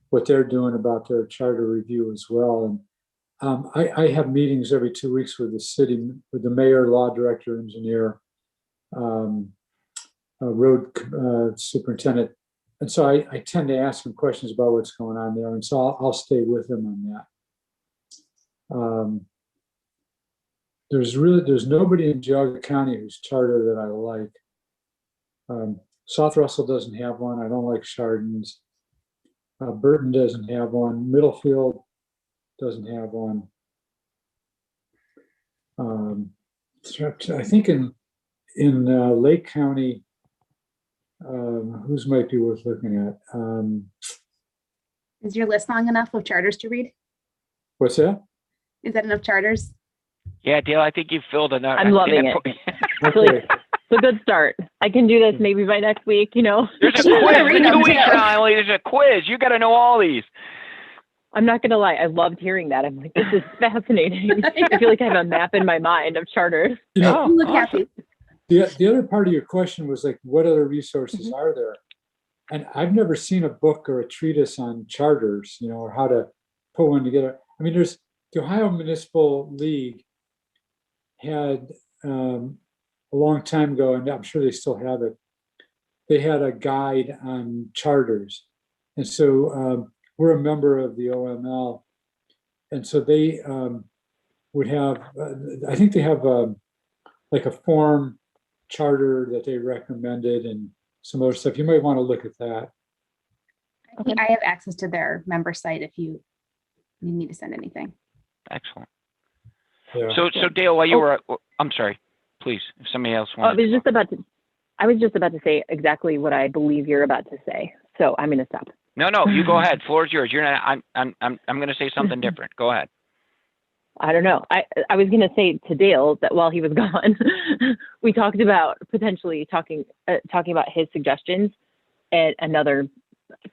what they're doing about their charter review as well. And I have meetings every 2 weeks with the city, with the mayor, law director, engineer, road superintendent. And so I tend to ask them questions about what's going on there. And so I'll stay with them on that. There's nobody in Geauga County whose charter that I like. South Russell doesn't have one. I don't like Chardon's. Burton doesn't have one. Middlefield doesn't have one. I think in in Lake County, whose might be worth looking at? Is your list long enough of charters to read? What's that? Is that enough charters? Yeah, Dale, I think you filled enough. I'm loving it. Okay. It's a good start. I can do this maybe by next week, you know. There's a She's gonna quiz. read In them 2 weeks too. from now, Emily, there's a quiz. You got to know all these. I'm not gonna lie, I loved hearing that. I'm like, this is fascinating. I feel like I have a map in my mind of charters. You know, Oh, You look awesome. happy. the other part of your question was like, what other resources are there? And I've never seen a book or a treatise on charters, you know, or how to put one together. I mean, there's the Ohio Municipal League had a long time ago, and I'm sure they still have it. They had a guide on charters, and so we're a member of the OML, and so they would have. I think they have like a form charter that they recommended, and some other stuff. You might want to look at that. I have access to their member site if you need me to send anything. Excellent. Yeah. So Dale, while you were, I'm sorry, please, if somebody else I wanted was to just about to. I was just about to say exactly what I believe you're about to say. So I'm gonna stop. No, you go ahead. Floor is yours. You're not. I'm going to say something different. Go ahead. I don't know. I was going to say to Dale that while he was gone, we talked about potentially talking about his suggestions at another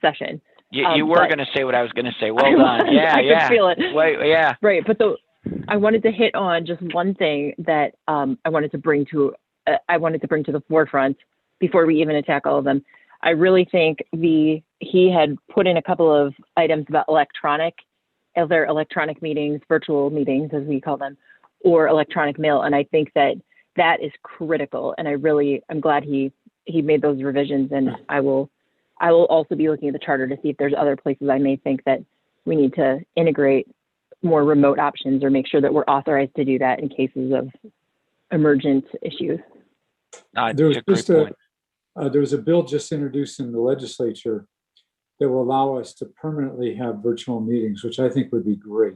session. You were but- going to say what I was going to say. Well done. Yeah, I yeah. could feel it. Wait, yeah. Right, but I wanted to hit on just one thing that I wanted to bring to the forefront before we even attack all of them. I really think he had put in a couple of items about other electronic meetings, virtual meetings as we call them, or electronic mail, and I think that is critical. And I'm glad he made those revisions, and I will also be looking at the charter to see if there's other places I may think that we need to integrate more remote options or make sure that we're authorized to do that in cases of emergent issues. There was It's a great just point. there was a bill just introduced in the legislature that will allow us to permanently have virtual meetings, which I think would be great.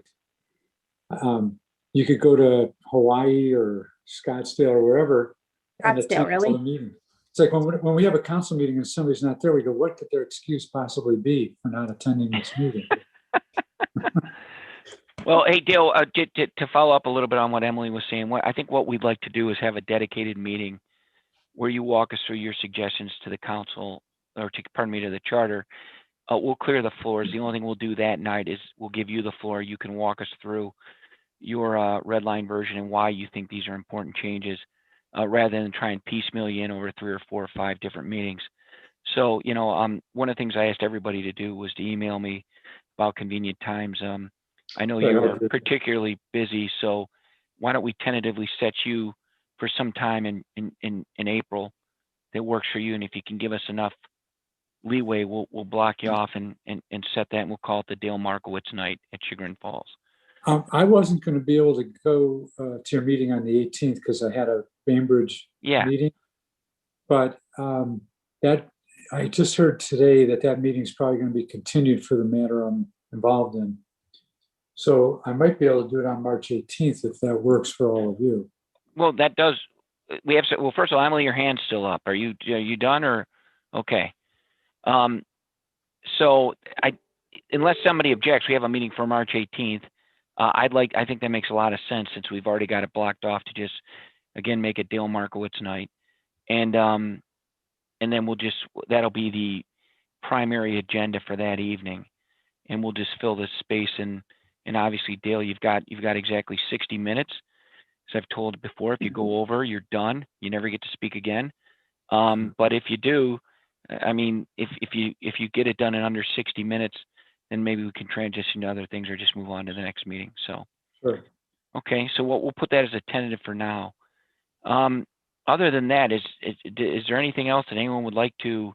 You could go to Hawaii or Scottsdale or wherever and Scottsdale, attend really? all the meetings. It's like when we have a council meeting and somebody's not there, we go, what could their excuse possibly be for not attending this meeting? Well, hey, Dale, to follow up a little bit on what Emily was saying, I think what we'd like to do is have a dedicated meeting where you walk us through your suggestions to the council, or to the charter. We'll clear the floors. The only thing we'll do that night is we'll give you the floor. You can walk us through your red line version and why you think these are important changes, rather than try and piecemeal you in over 3 or 4 or 5 different meetings. So, one of the things I asked everybody to do was to email me about convenient times. I know Right, you I'll are do that. particularly busy, so why don't we tentatively set you for some time in April that works for you? And if you can give us enough leeway, we'll block you off and set that, and we'll call it the Dale Markowitz night at Chagrin Falls. I wasn't going to be able to go to your meeting on the 18th because I had a Bainbridge Yeah. meeting. But that I just heard today that meeting is probably going to be continued for the matter I'm involved in. So I might be able to do it on March 18th if that works for all of you. Well, that does. We have. Well, first of all, Emily, your hand's still up. Are you done or okay? So unless somebody objects, we have a meeting for March 18th. I think that makes a lot of sense since we've already got it blocked off to just, again, make it Dale Markowitz night. And then that'll be the primary agenda for that evening. And we'll just fill this space and obviously, Dale, you've got exactly 60 minutes. As I've told before, if you go over, you're done. You never get to speak again. But if you do, I mean, if you get it done in under 60 minutes, then maybe we can transition to other things or just move on to the next meeting. So, Sure. okay, so we'll put that as a tentative for now. Other than that, is there anything else that anyone would like to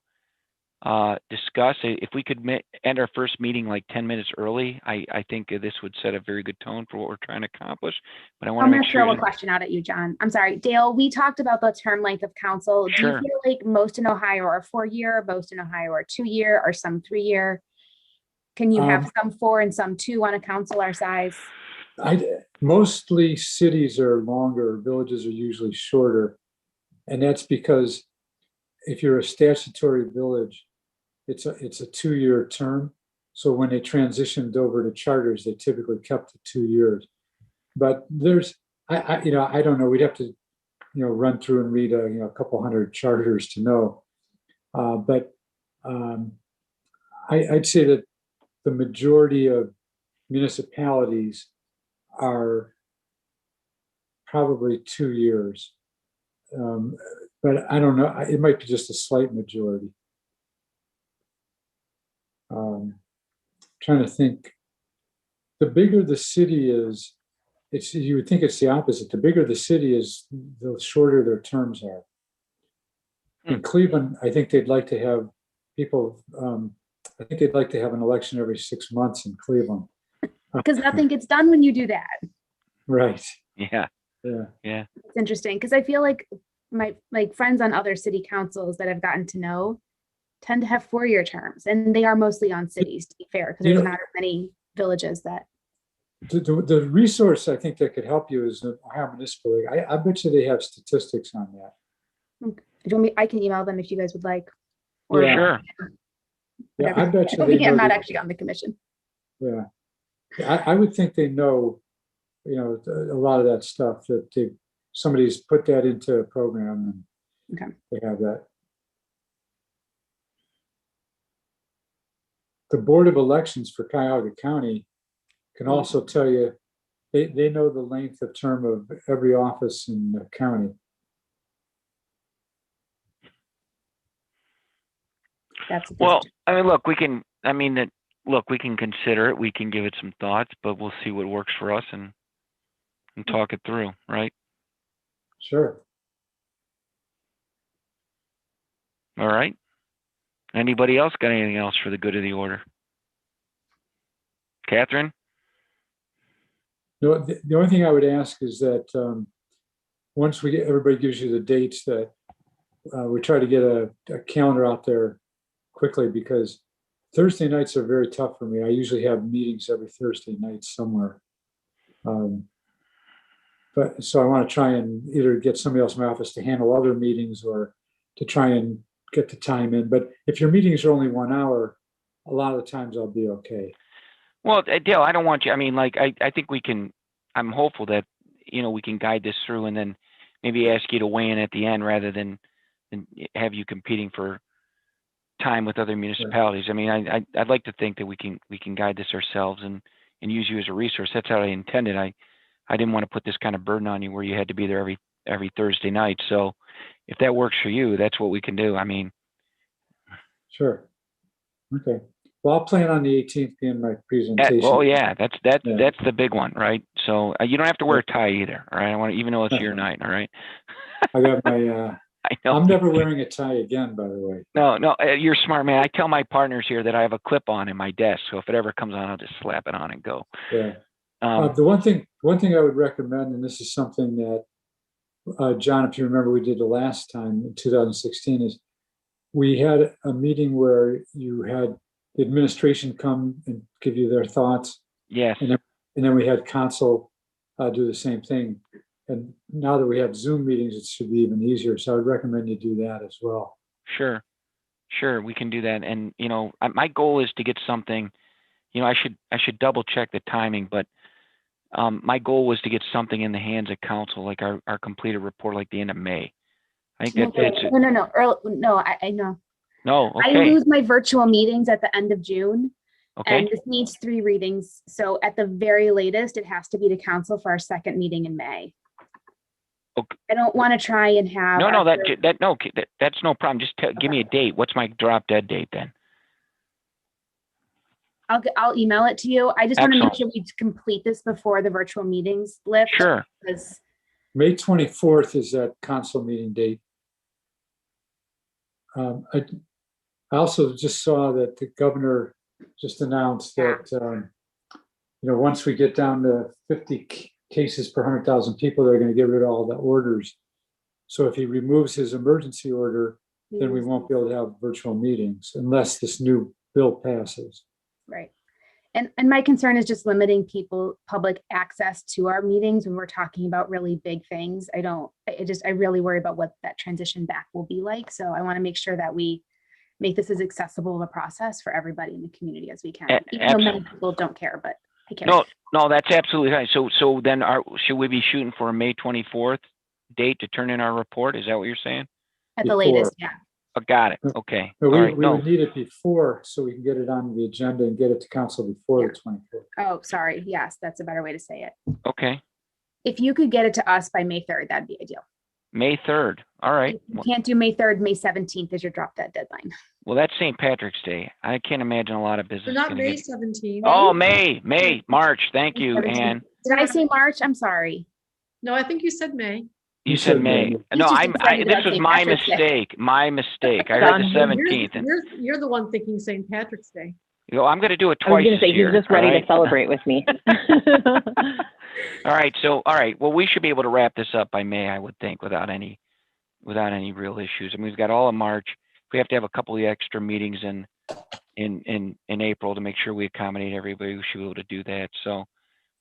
discuss? If we could end our first meeting like 10 minutes early, I think this would set a very good tone for what we're trying to accomplish. But I want I'm to going make to sure. throw a question out at you, John. I'm sorry, Dale, we talked about the term length of council. Do Sure. you feel like most in Ohio are 4-year, most in Ohio are 2-year, or some 3-year? Can you have some 4 and some 2 on a council our size? Mostly cities are longer, villages are usually shorter. And that's because if you're a statutory village, it's a 2-year term. So when they transitioned over to charters, they typically kept it 2 years. But there's, I don't know. We'd have to, run through and read a couple hundred charters to know. But I'd say that the majority of municipalities are probably 2 years. But I don't know. It might be just a slight majority. Trying to think. The bigger the city is, you would think it's the opposite. The bigger the city is, the shorter their terms are. In Cleveland, I think they'd like to have people. I think they'd like to have an election every 6 months in Cleveland. Because nothing gets done when you do that. Right. Yeah. Yeah. Yeah. It's interesting because I feel like my friends on other city councils that I've gotten to know tend to have 4-year terms, and they are mostly on cities, to be fair, because there's not many villages that. The resource I think that could help you is the Ohio Municipal League. I bet you they have statistics on that. Do you want me, I can email them if you guys would like. Yeah. Sure. Yeah, I bet you they Again, I'm know not the- actually on the commission. Yeah. I would think they know, a lot of that stuff, that somebody's put that into a program and Okay. they have that. The Board of Elections for Cuyahoga County can also tell you, they know the length of term of every office in the county. That's Well, I mean, look, we can consider it. We can give it some thoughts, but we'll see what works for us and talk it through, right? Sure. All right. Anybody else got anything else for the good of the order? Catherine? No, the only thing I would ask is that once everybody gives you the dates, that we try to get a calendar out there quickly, because Thursday nights are very tough for me. I usually have meetings every Thursday night somewhere. But so I want to try and either get somebody else in my office to handle other meetings or to try and get the time in. But if your meetings are only 1 hour, a lot of the times I'll be okay. Well, Dale, I don't want you, I mean, like, I think I'm hopeful that, we can guide this through and then maybe ask you to weigh in at the end rather than have you competing for time with other municipalities. I mean, I'd like to think that we can guide this ourselves and use you as a resource. That's how I intended. I didn't want to put this kind of burden on you where you had to be there every Thursday night. So if that works for you, that's what we can do. I mean. Sure. Okay. Well, I'll plan on the 18th being my presentation. Yeah, that's the big one, right? So you don't have to wear a tie either, all right? I want to, even though it's your night, all right? I got my, I know. I'm never wearing a tie again, by the way. No, you're smart, man. I tell my partners here that I have a clip on in my desk, so if it ever comes on, I'll just slap it on and go. Yeah. The one thing I would recommend, and this is something that, John, if you remember, we did the last time in 2016, is we had a meeting where you had the administration come and give you their thoughts. Yes. And then we had council do the same thing. And now that we have Zoom meetings, it should be even easier. So I would recommend you do that as well. Sure, we can do that. And my goal is to get something. I should double check the timing, but my goal was to get something in the hands of council, like our completed report, like the end of May. I think that's it. No, I know. No, okay. I lose my virtual meetings at the end of June. Okay. And this needs 3 readings. So at the very latest, it has to be to council for our second meeting in May. Okay. I don't want to try and have. That's no problem. Just give me a date. What's my drop dead date then? I'll email it to you. I just want to make Excellent. sure we complete this before the virtual meetings lift. Sure. Because May 24th is that council meeting date. I also just saw that the governor just announced that, once we get down to 50 cases per 100,000 people, they're going to get rid of all the orders. So if he removes his emergency order, then we won't be able to have virtual meetings unless this new bill passes. Right. And my concern is just limiting public access to our meetings when we're talking about really big things. I really worry about what that transition back will be like. So I want to make sure that we make this as accessible of a process for everybody in the community as we can. Even though many people don't care, but I care. No, that's absolutely right. So then should we be shooting for a May 24th date to turn in our report? Is that what you're saying? At the latest, yeah. Oh, got it. Okay. But All right. we would need it before, so we can get it on the agenda and get it to council before the 24th. Oh, sorry. Yes, that's a better way to say it. Okay. If you could get it to us by May 3rd, that'd be ideal. May 3rd. All right. If you can't do May 3rd, May 17th is your drop dead deadline. Well, that's St. Patrick's Day. I can't imagine a lot of business. So not gonna May get- 17th. Oh, March. Thank you, 17th. Ann. Did I say March? I'm sorry. No, I think you said May. You said May. You No, just this decided about was St. my Patrick's Day. mistake. My mistake. I heard the Done. 17th. And You're the one thinking St. Patrick's Day. I'm going to do it I was twice going to say this year. he's just ready all to right? celebrate with me. All right. Well, we should be able to wrap this up by May, I would think, without any real issues. I mean, we've got all of March. We have to have a couple of extra meetings in April to make sure we accommodate everybody. We should be able to do that. So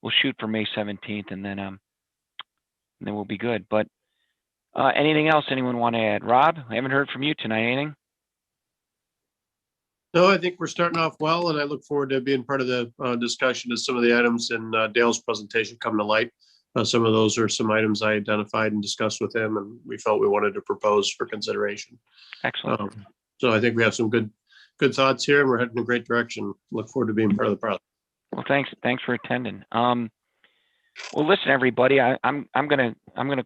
we'll shoot for May 17th, and then we'll be good. But anything else anyone want to add? Rob, I haven't heard from you tonight. Anything? No, I think we're starting off well, and I look forward to being part of the discussion as some of the items in Dale's presentation come to light. Some of those are some items I identified and discussed with him, and we felt we wanted to propose for consideration. Excellent. So I think we have some good thoughts here, and we're heading in a great direction. Look forward to being part of the process. Well, thanks for attending. Well, listen, everybody, I'm gonna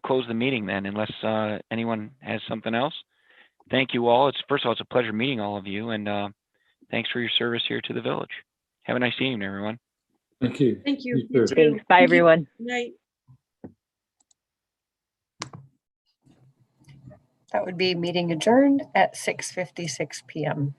close the meeting then, unless anyone has something else. Thank you all. First of all, it's a pleasure meeting all of you, and thanks for your service here to the village. Have a nice evening, everyone. Thank you. Thank you. You too. Thanks. Bye, everyone. Good night. That would be meeting adjourned at 6:56 p.m.